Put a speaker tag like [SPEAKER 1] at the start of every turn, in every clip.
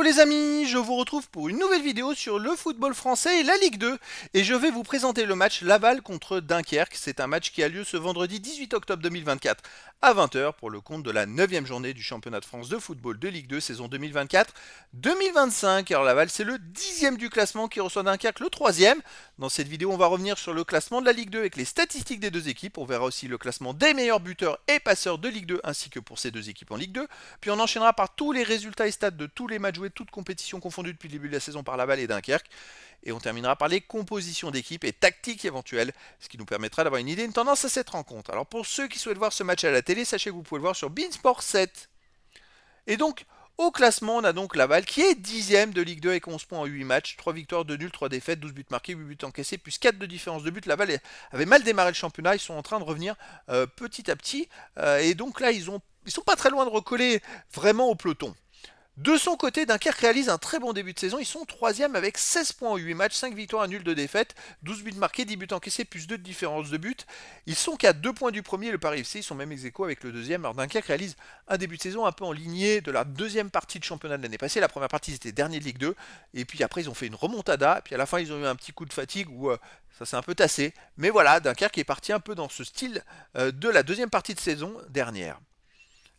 [SPEAKER 1] les amis, je vous retrouve pour une nouvelle vidéo sur le football français et la Ligue 2. Et je vais vous présenter le match Laval contre Dunkerque. C'est un match qui a lieu ce vendredi 18 octobre 2024 à 20 h pour le compte de la 9e journée du championnat de France de football de Ligue 2 saison 2024-2025. Alors Laval c'est le 10e du classement qui reçoit Dunkerque le 3e. Dans cette vidéo on va revenir sur le classement de la Ligue 2 avec les statistiques des deux équipes. On verra aussi le classement des meilleurs buteurs et passeurs de Ligue 2 ainsi que pour ces deux équipes en Ligue 2. Puis on enchaînera par tous les résultats et stats de tous les matchs joués, toutes compétitions confondues depuis le début de la saison par Laval et Dunkerque. Et on terminera par les compositions d'équipe et tactiques éventuelles, ce qui nous permettra d'avoir une idée, une tendance à cette rencontre. Alors pour ceux qui souhaitent voir ce match à la télé, sachez que vous pouvez le voir sur Beansport 7. Et donc, au classement, on a donc Laval qui est 10e de Ligue 2 avec 11 points en 8 matchs, 3 victoires, 2 nuls, 3 défaites, 12 buts marqués, 8 buts encaissés, plus 4 de différence de but. Laval avait mal démarré le championnat, ils sont en train de revenir petit à petit. Et donc là, ils sont pas très loin de recoller vraiment au peloton. De son côté, Dunkerque réalise un très bon début de saison. Ils sont 3e avec 16 points en 8 matchs, 5 victoires, 1 nul, 2 défaites, 12 buts marqués, 10 buts encaissés, plus 2 de différence de but. Ils sont qu'à 2 points du premier, le Paris FC. Ils sont même ex-aequo avec le deuxième. Alors Dunkerque réalise un début de saison un peu en lignée de la deuxième partie de championnat de l'année passée. La première partie, c'était dernier de Ligue 2. Et puis après, ils ont fait une remontada. Et puis à la fin, ils ont eu un petit coup de fatigue où ça s'est un peu tassé. Mais voilà, Dunkerque est parti un peu dans ce style de la deuxième partie de saison dernière.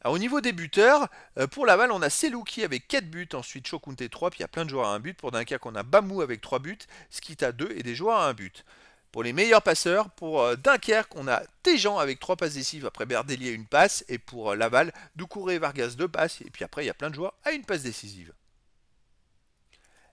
[SPEAKER 1] Alors, au niveau des buteurs, pour Laval, on a Selouki avec 4 buts, ensuite Chokunte 3, puis il y a plein de joueurs à 1 but. Pour Dunkerque, on a Bamou avec 3 buts, Skita 2 et des joueurs à 1 but. Pour les meilleurs passeurs, pour Dunkerque, on a Tejan avec 3 passes décisives, après Berdelier 1 passe, et pour Laval, Doucouré et Vargas 2 passes, et puis après il y a plein de joueurs à 1 passe décisive.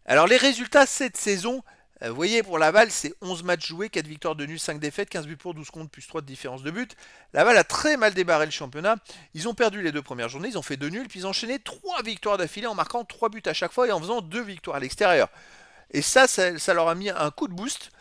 [SPEAKER 1] Alors les résultats cette saison, vous voyez pour Laval c'est 11 matchs joués, 4 victoires de nul, 5 défaites, 15 buts pour, 12 contre, plus 3 de différence de but. Laval a très mal démarré le championnat, ils ont perdu les deux premières journées, ils ont fait 2 nuls, puis ils ont enchaîné 3 victoires d'affilée en marquant 3 buts à chaque fois et en faisant 2 victoires à l'extérieur. Et ça leur a mis un coup de boost.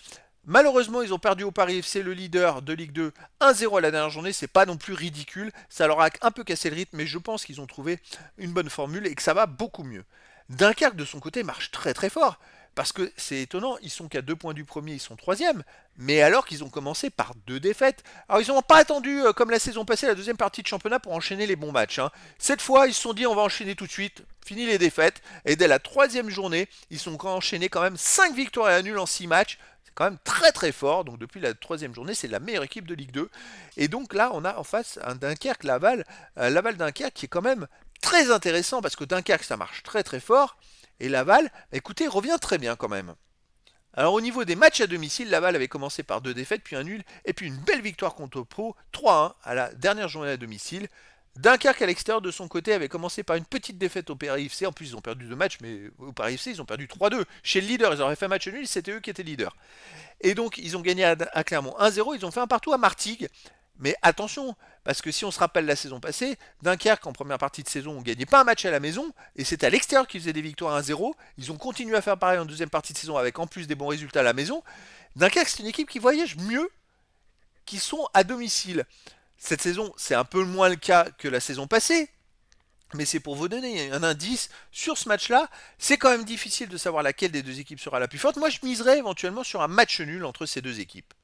[SPEAKER 1] Malheureusement, ils ont perdu au Paris FC, le leader de Ligue 2, 1-0 à la dernière journée. C'est pas non plus ridicule. Ça leur a un peu cassé le rythme, mais je pense qu'ils ont trouvé une bonne formule et que ça va beaucoup mieux. Dunkerque, de son côté, marche très très fort. Parce que c'est étonnant, ils sont qu'à 2 points du premier, ils sont 3e. Mais alors qu'ils ont commencé par 2 défaites. Alors ils n'ont pas attendu, comme la saison passée, la deuxième partie de championnat pour enchaîner les bons matchs. Cette fois, ils se sont dit on va enchaîner tout de suite. Fini les défaites. Et dès la 3e journée, ils sont enchaînés quand même 5 victoires et un nul en 6 matchs. C'est quand même très très fort. Donc depuis la 3e journée, c'est la meilleure équipe de Ligue 2. Et donc là, on a en face un Dunkerque-Laval. Laval-Dunkerque qui est quand même très intéressant parce que Dunkerque, ça marche très très fort. Et Laval, écoutez, revient très bien quand même. Alors au niveau des matchs à domicile, Laval avait commencé par 2 défaites, puis un nul, et puis une belle victoire contre Pau, 3-1 à la dernière journée à domicile. Dunkerque à l'extérieur de son côté avait commencé par une petite défaite au Paris FC. En plus ils ont perdu 2 matchs, mais au Paris FC ils ont perdu 3-2. Chez le leader, ils auraient fait match nul, c'était eux qui étaient leaders. Et donc ils ont gagné à Clermont 1-0, ils ont fait un partout à Martigues. Mais attention, parce que si on se rappelle la saison passée, Dunkerque en première partie de saison, on gagnait pas un match à la maison, et c'est à l'extérieur qu'ils faisaient des victoires 1-0. Ils ont continué à faire pareil en deuxième partie de saison avec en plus des bons résultats à la maison. Dunkerque, c'est une équipe qui voyage mieux, qui sont à domicile. Cette saison, c'est un peu moins le cas que la saison passée, mais c'est pour vous donner un indice sur ce match-là. C'est quand même difficile de savoir laquelle des deux équipes sera la plus forte. Moi, je miserais éventuellement sur un match nul entre ces deux équipes.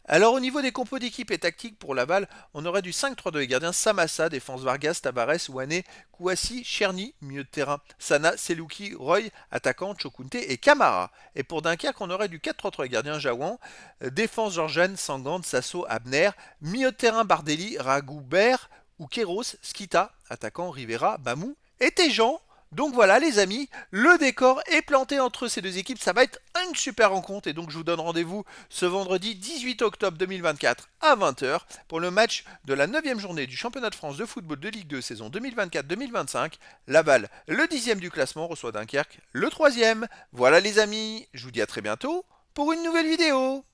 [SPEAKER 1] Alors au niveau des compos d'équipe et tactique pour Laval, on aurait du 5-3-2 les gardiens Samassa, défense Vargas, Tavares, Ouane, Kouassi, Cherny, milieu de terrain, Sana, Selouki, Roy, attaquant, Chokunte et Camara. Et pour Dunkerque, on aurait du 4-3-3 les gardiens Jaouan, défense Georgiane, Sangande, Sasso, Abner, milieu de terrain Bardelli, Ragoubert ou Kéros, Skita, attaquant Rivera, Bamou et Tejan. Donc voilà les amis, le décor est planté entre ces deux équipes, ça va être une super rencontre et donc je vous donne rendez-vous ce vendredi 18 octobre 2024 à 20 h pour le match de la 9e journée du championnat de France de football de Ligue 2 saison 2024-2025. Laval, le 10e du classement, reçoit Dunkerque, le 3e. Voilà les amis, je vous dis à très bientôt pour une nouvelle vidéo.